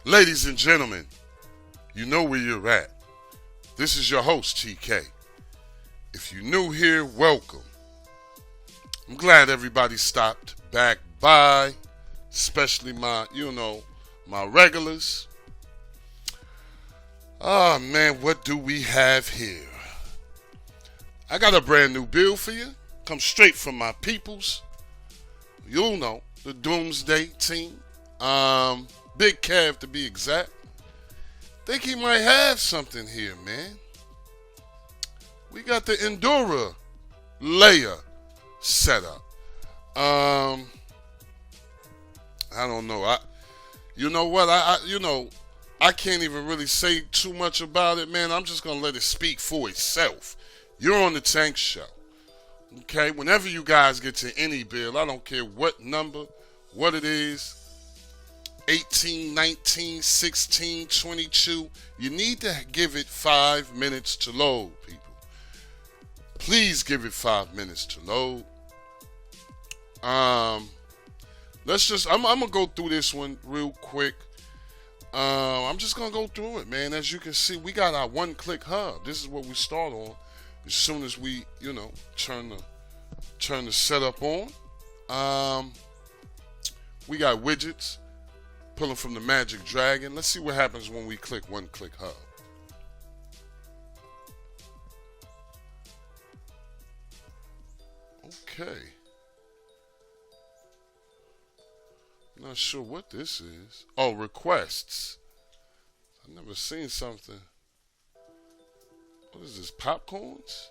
Ladies and gentlemen, you know where you're at. This is your host, TK. If you're new here, welcome. I'm glad everybody stopped back by, especially my regulars. Oh man, what do we have here? I got a brand new bill for you. Come straight from my peoples. You'll know, the Doomsday team. Big Cav to be exact. Think he might have something here, man. We got the Endura Leia set up. I don't know. You know what? I can't even really say too much about it, man. I'm just gonna let it speak for itself. You're on the Tank Show. Okay? Whenever you guys get to any bill, I don't care what number, what it is, 18, 19, 16, 22, you need to give it 5 minutes to load, people. Please give it 5 minutes to load. I'm gonna go through this one real quick. I'm just gonna go through it, man. As you can see, we got our one-click hub. This is what we start on as soon as we, turn the setup on. We got widgets pulling from the Magic Dragon. Let's see what happens when we click one-click hub. Okay. Not sure what this is. Oh, requests. I've never seen something. What is this? Popcorns?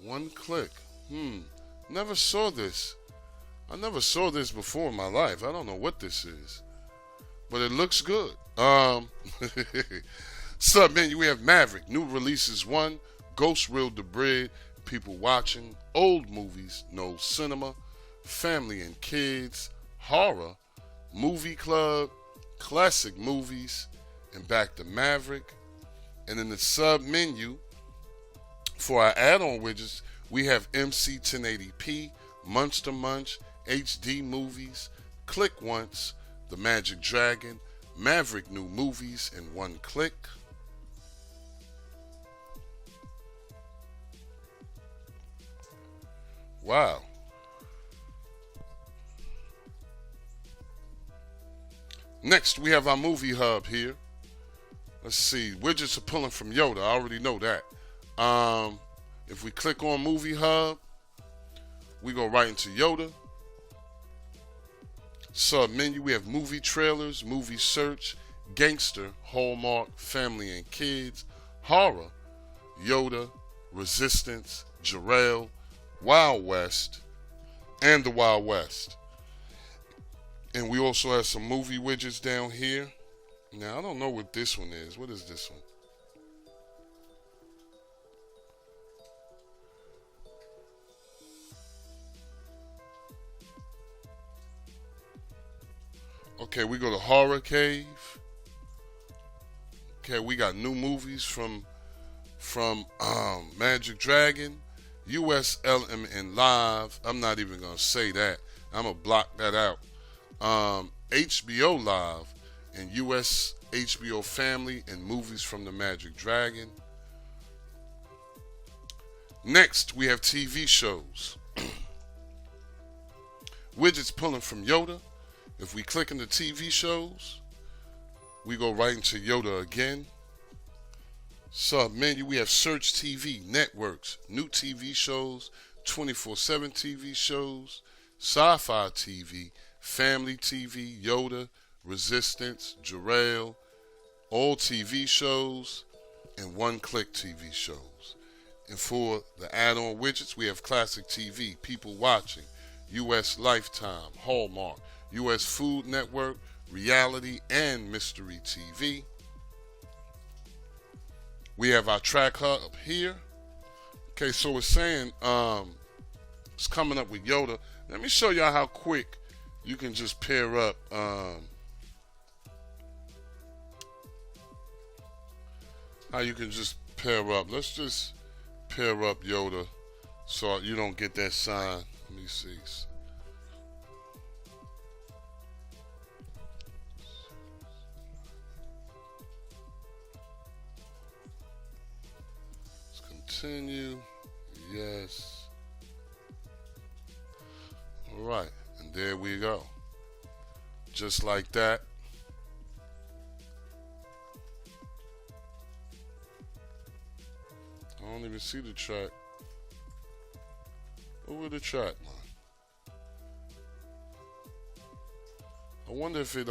One click. Never saw this. I never saw this before in my life. I don't know what this is. But it looks good. Sub menu, we have Maverick. New releases 1. Ghost Real Debris. People watching. Old movies. No cinema. Family and kids. Horror. Movie club. Classic movies. And back to Maverick. And in the sub menu, for our add-on widgets, we have MC 1080p, Monster Munch, HD movies, Click Once, The Magic Dragon, Maverick new movies in one click. Wow. Next, we have our movie hub here. Let's see. Widgets are pulling from Yoda. I already know that. If we click on Movie Hub, we go right into Yoda. Sub menu, we have movie trailers, movie search, gangster, Hallmark, family and kids, horror, Yoda, Resistance, Jarrell, Wild West, and the Wild West. And we also have some movie widgets down here. Now, I don't know what this one is. What is this one? Okay, we go to Horror Cave. Okay, we got new movies from Magic Dragon, USLMN Live. I'm not even gonna say that. I'm gonna block that out. HBO Live and US HBO Family and movies from the Magic Dragon. Next, we have TV shows. Widgets pulling from Yoda. If we click into TV shows, we go right into Yoda again. Sub menu, we have Search TV, networks, new TV shows, 24/7 TV shows, Sci-Fi TV, Family TV, Yoda, Resistance, Jarrell, all TV shows, and one-click TV shows. And for the add-on widgets, we have Classic TV, People Watching, US Lifetime, Hallmark, US Food Network, Reality, and Mystery TV. We have our track hub here. Okay, so it's saying it's coming up with Yoda. Let me show y'all how quick you can just pair up how you can just pair up. Let's just pair up Yoda so you don't get that sign. Let me see. Let's continue. Yes. All right. And there we go. Just like that. I don't even see the track. Over the track, man. I wonder if it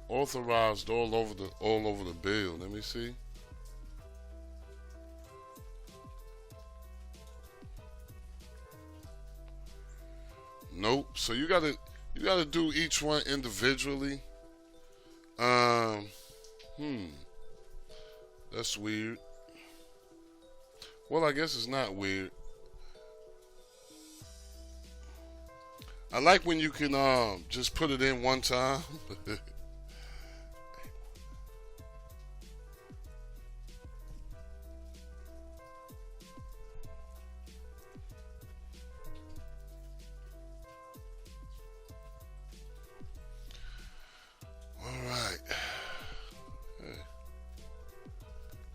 authorized all over the bill. Let me see. Nope. So you gotta do each one individually. That's weird. Well, I guess it's not weird. I like when you can just put it in one time. All right.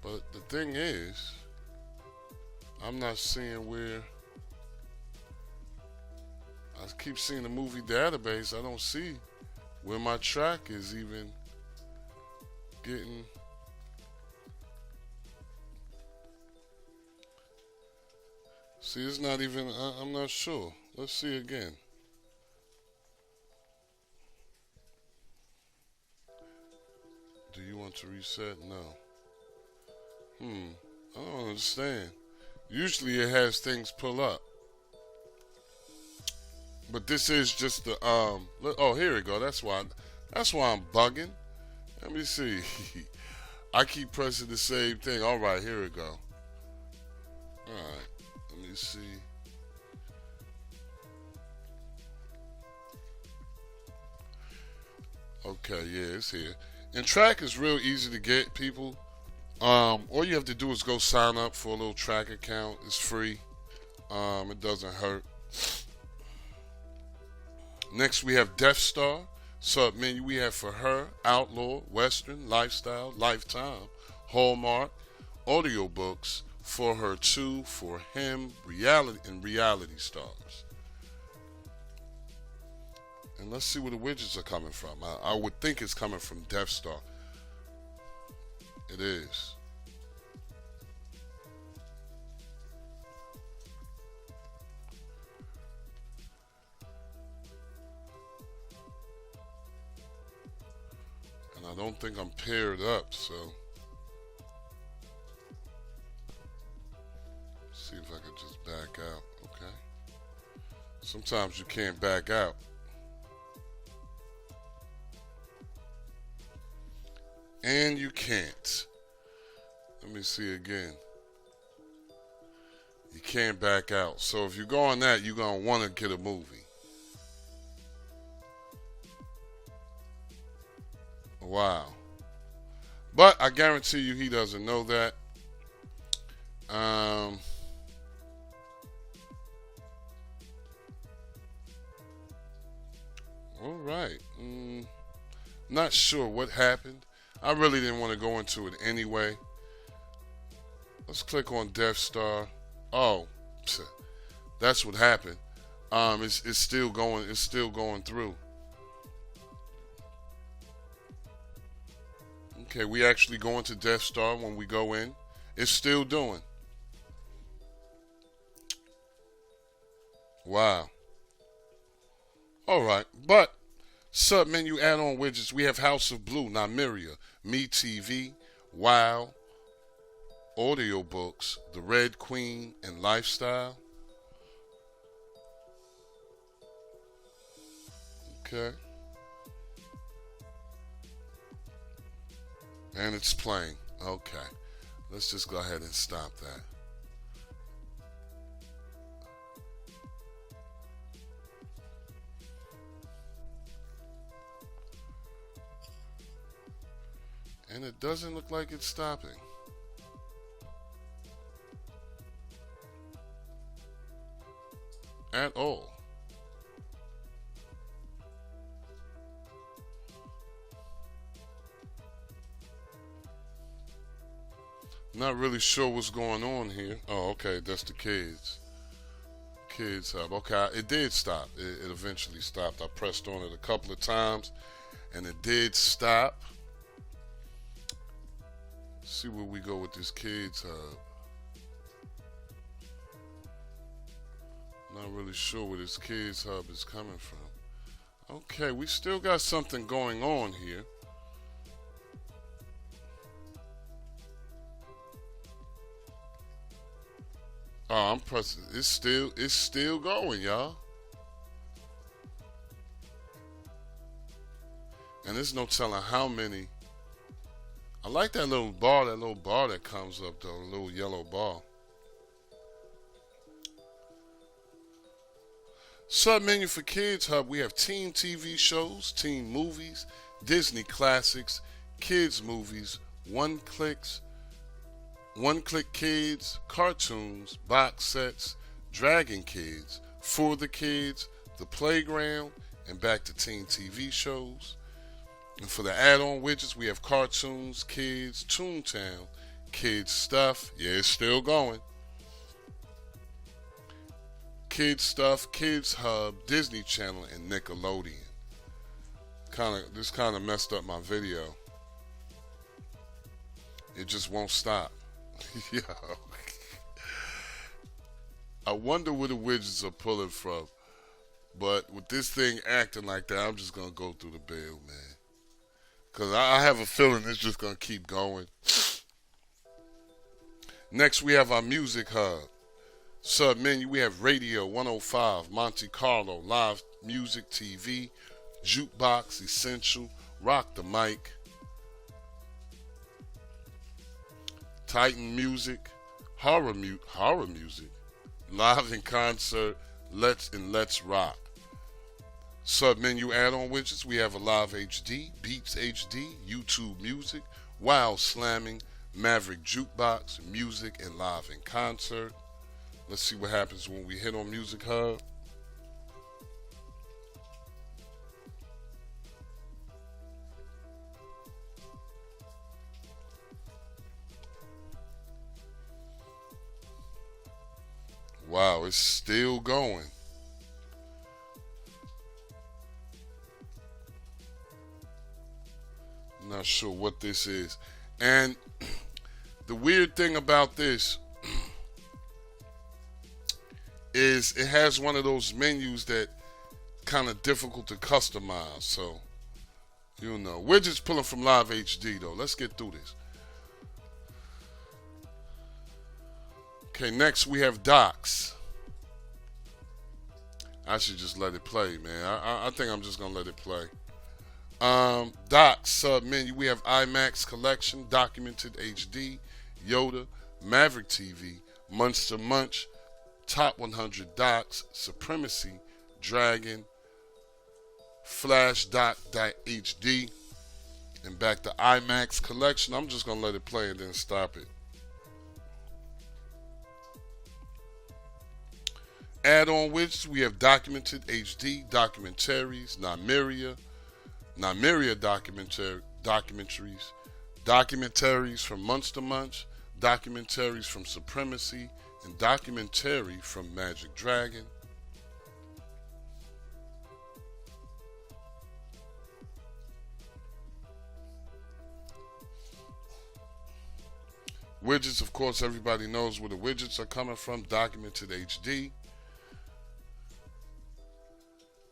But the thing is, I'm not seeing where. I keep seeing the movie database. I don't see where my track is even getting. See, it's not even. I'm not sure. Let's see again. Do you want to reset? No. I don't understand. Usually it has things pull up. But this is just the oh, here we go. That's why I'm bugging. Let me see. I keep pressing the same thing. All right, here we go. All right. Let me see. Okay, yeah, it's here. And track is real easy to get, people. All you have to do is go sign up for a little track account. It's free. It doesn't hurt. Next, we have Death Star. Sub menu we have for her, Outlaw, Western, Lifestyle, Lifetime, Hallmark, audiobooks, for her too, for him, reality, and reality stars. And let's see where the widgets are coming from. I would think it's coming from Death Star. It is. And I don't think I'm paired up, so see if I can just back out. Okay. Sometimes you can't back out. And you can't. Let me see again. You can't back out. So if you go on that, you're going to want to get a movie. Wow. But I guarantee you he doesn't know that. All right. Not sure what happened. I really didn't want to go into it anyway. Let's click on Death Star. Oh, that's what happened. It's still going. It's still going through. Okay, we actually go into Death Star when we go in. It's still doing. Wow. All right, but sub-menu add-on widgets. We have House of Blue, Nymeria, Me TV, Wow, audiobooks, The Red Queen, and Lifestyle. Okay. And it's playing. Okay. Let's just go ahead and stop that. And it doesn't look like it's stopping. at all. Not really sure what's going on here. Oh, okay, that's the Kids Hub. Okay, it did stop. It eventually stopped. I pressed on it a couple of times, and it did stop. Let's see where we go with this Kids Hub. Not really sure where this Kids Hub is coming from. Okay, we still got something going on here. Oh, I'm pressing. It's still going, y'all. And there's no telling how many. I like that little bar that comes up though, a little yellow bar. Sub menu for Kids Hub, we have teen TV shows, teen movies, Disney classics, kids movies, one click kids, cartoons, box sets, Dragon Kids, For the Kids, The Playground, and back to teen TV shows. And for the add-on widgets, we have cartoons, kids, Toontown, kids stuff. Yeah, it's still going. Kids stuff, Kids Hub, Disney Channel, and Nickelodeon. This kind of messed up my video. It just won't stop. Yo. I wonder where the widgets are pulling from. But with this thing acting like that, I'm just going to go through the bill, man. Because I have a feeling it's just going to keep going. Next, we have our Music Hub. Sub menu, we have Radio 105, Monte Carlo, Live Music TV, Jukebox, Essential, Rock the Mic, Titan Music, Horror Music, Live in Concert, Let's Rock. Sub menu add-on widgets, we have a Live HD, Beats HD, YouTube Music, Wow Slamming, Maverick Jukebox, Music and Live in Concert. Let's see what happens when we hit on Music Hub. Wow, it's still going. Not sure what this is. And the weird thing about this is it has one of those menus that kind of difficult to customize. So, we're just pulling from Live HD though. Let's get through this. Okay, next we have Docs. I should just let it play, man. I think I'm just gonna let it play. Docs sub menu. We have IMAX Collection, Documented HD, Yoda, Maverick TV, Monster Munch, Top 100 Docs, Supremacy, Dragon, Flash Doc.HD, and back to IMAX Collection. I'm just going to let it play and then stop it. Add-on widgets, we have Documented HD, Documentaries, Nymeria Documentaries from Monster Munch, Documentaries from Supremacy, and Documentary from Magic Dragon. Widgets, of course, everybody knows where the widgets are coming from. Documented HD.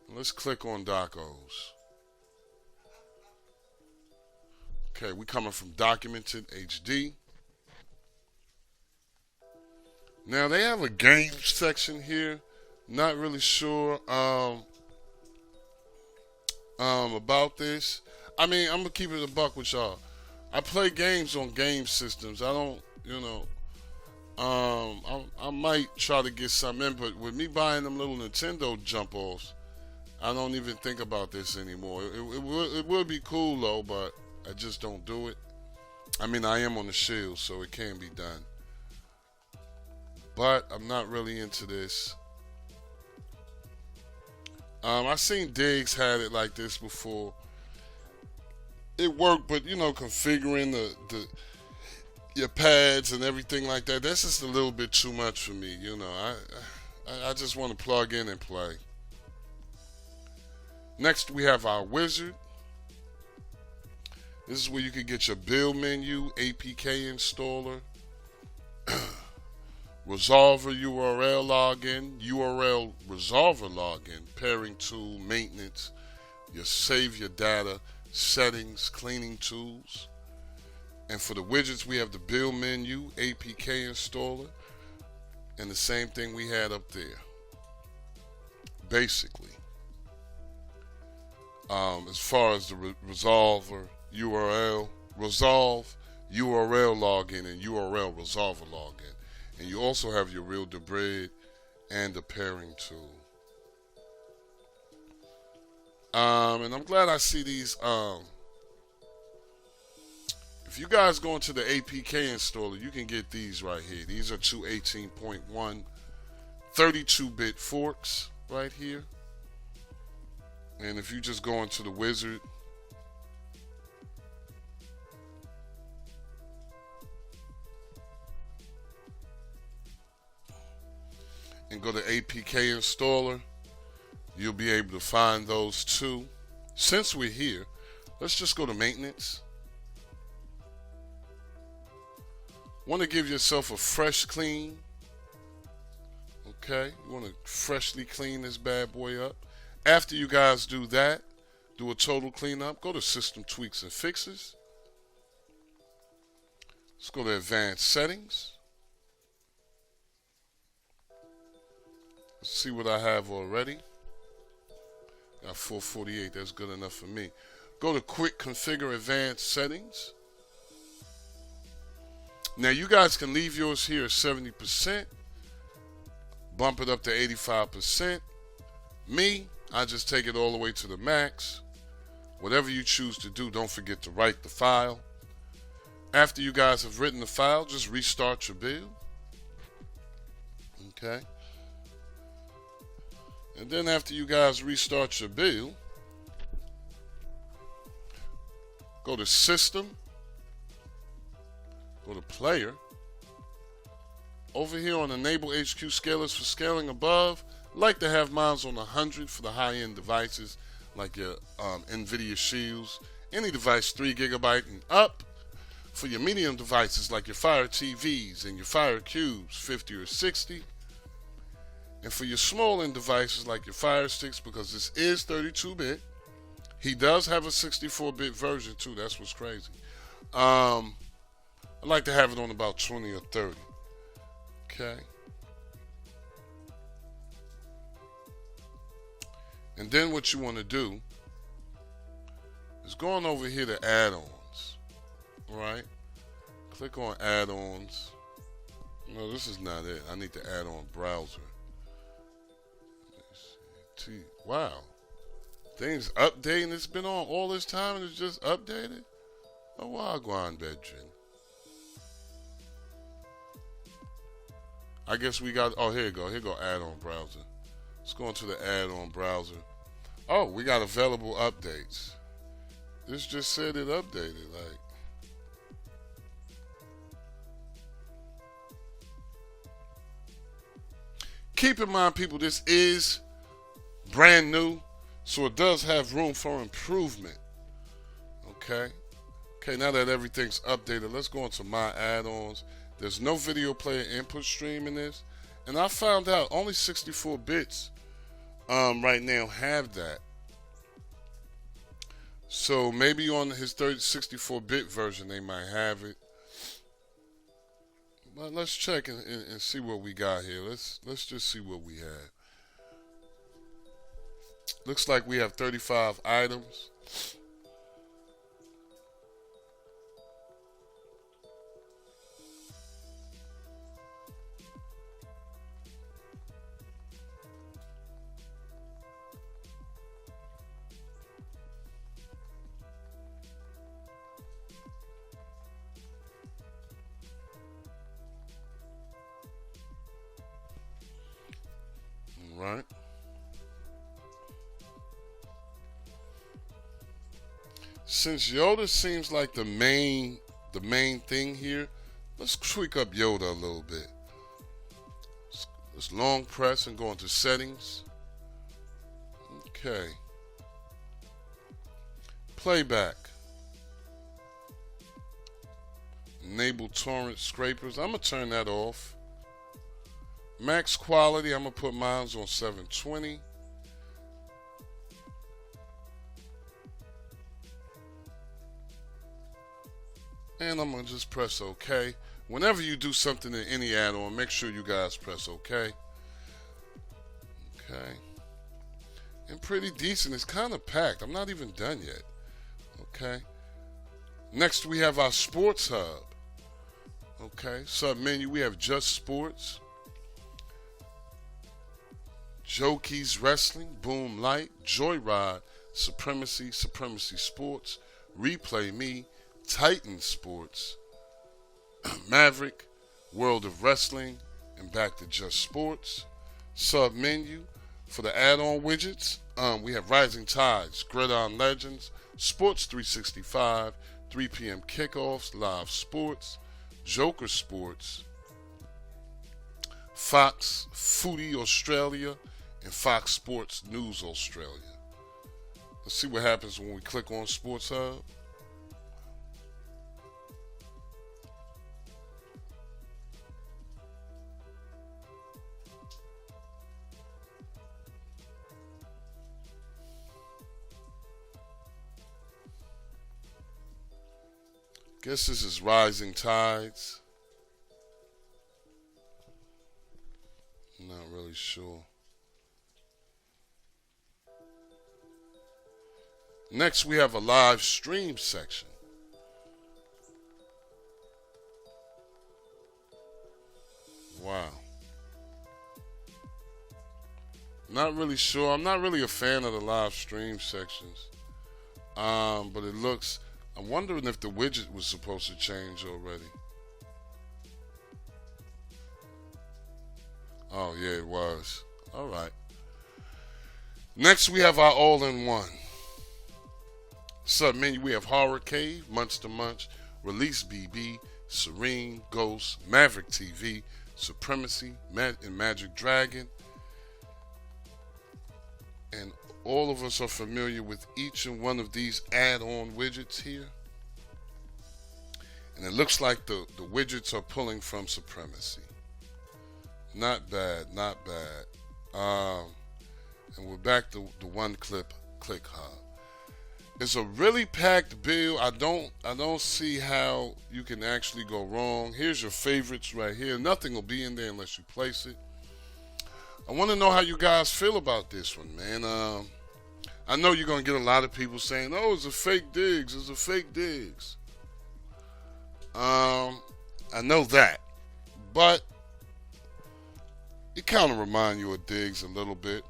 Let's click on Docos. Okay, we coming from Documented HD. Now they have a games section here. Not really sure about this. I mean, I'm gonna keep it a buck with y'all. I play games on game systems. I don't, I might try to get some in, but with me buying them little Nintendo jump offs, I don't even think about this anymore. It would be cool though, but I just don't do it. I mean, I am on the shield, so it can be done. But I'm not really into this. I seen Diggs had it like this before. It worked, but you know, configuring the your pads and everything like that, that's just a little bit too much for me. You know, I just want to plug in and play. Next, we have our wizard. This is where you can get your build menu, APK installer, resolver URL login, URL resolver login, pairing tool, maintenance, your save your data, settings, cleaning tools. And for the widgets, we have the build menu, APK installer, and the same thing we had up there. Basically, as far as the resolver URL, resolve URL login and URL resolver login. And you also have your real debris and the pairing tool. And I'm glad I see these. If you guys go into the APK installer, you can get these right here. These are two 18.1 32-bit forks right here. And if you just go into the wizard, and go to APK installer, you'll be able to find those two. Since we're here, let's just go to maintenance. Want to give yourself a fresh clean. Okay, you want to freshly clean this bad boy up. After you guys do that, do a total cleanup, go to System Tweaks and Fixes. Let's go to Advanced Settings. Let's see what I have already. Got 448, that's good enough for me. Go to Quick Configure Advanced Settings. Now you guys can leave yours here at 70%, bump it up to 85%. Me, I just take it all the way to the max. Whatever you choose to do, don't forget to write the file. After you guys have written the file, just restart your build. Okay. And then after you guys restart your build, go to System, go to Player. Over here on Enable HQ Scalers for scaling above, I like to have mine on 100 for the high-end devices like your NVIDIA Shields. Any device 3 GB and up. For your medium devices like your Fire TVs and your Fire Cubes, 50 or 60. And for your small-end devices like your Fire Sticks, because this is 32-bit, he does have a 64-bit version too. That's what's crazy. I like to have it on about 20 or 30. Okay. And then what you want to do is go on over here to add-ons. Right? Click on add-ons. No, this is not it. I need to add on browser. Wow. Things updating. It's been on all this time and it's just updated? Oh, wow, Guan Bedrin. I guess we got, oh, here you go. Here you go, add-on browser. Let's go into the add-on browser. Oh, we got available updates. This just said it updated. Like, keep in mind, people, this is brand new, so it does have room for improvement. Okay. Okay, now that everything's updated, let's go into my add-ons. There's no video player input stream in this. And I found out only 64 bits right now have that. So maybe on his 64-bit version they might have it. But let's check and see what we got here. Let's just see what we have. Looks like we have 35 items. Right. Since Yoda seems like the main thing here, let's tweak up Yoda a little bit. Let's long press and go into settings. Okay. Playback. Enable torrent scrapers. I'm going to turn that off. Max quality, I'm going to put mine on 720. And I'm going to just press OK. Whenever you do something in any add-on, make sure you guys press OK. Okay. And pretty decent. It's kind of packed. I'm not even done yet. Okay. Next, we have our Sports Hub. Okay. Sub-menu, we have Just Sports, Jokies Wrestling, Boom Light, Joyride, Supremacy, Supremacy Sports, Replay Me, Titan Sports, Maverick, World of Wrestling, and back to Just Sports. Sub-menu for the add-on widgets, we have Rising Tides, Gridiron Legends, Sports 365, 3 p.m. Kickoffs, Live Sports, Joker Sports, Fox Foodie Australia, and Fox Sports News Australia. Let's see what happens when we click on Sports Hub. Guess this is Rising Tides. Not really sure. Next, we have a live stream section. Wow. Not really sure. I'm not really a fan of the live stream sections. But it looks... I'm wondering if the widget was supposed to change already. Oh, yeah, it was. All right. Next, we have our all-in-one. Sub-menu, we have Horror Cave, Monster Munch, Release BB, Serene, Ghost, Maverick TV, Supremacy, and Magic Dragon. And all of us are familiar with each and one of these add-on widgets here. And it looks like the widgets are pulling from Supremacy. Not bad, not bad. And we're back to the one click hub. It's a really packed build. I don't see how you can actually go wrong. Here's your favorites right here. Nothing will be in there unless you place it. I want to know how you guys feel about this one, man. I know you're going to get a lot of people saying, oh, it's a fake digs. It's a fake digs. I know that. But it kind of reminds you of digs a little bit.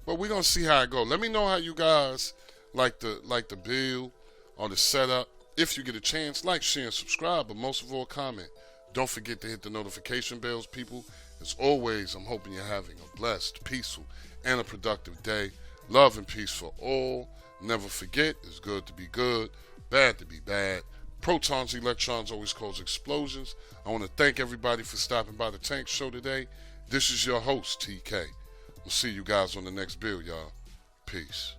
But we're going to see how it goes. Let me know how you guys like the build or the setup. If you get a chance, like, share, and subscribe. But most of all, comment. Don't forget to hit the notification bells, people. As always, I'm hoping you're having a blessed, peaceful, and a productive day. Love and peace for all. Never forget, it's good to be good, bad to be bad. Protons, electrons always cause explosions. I want to thank everybody for stopping by the Tank Show today. This is your host, TK. We'll see you guys on the next build, y'all. Peace.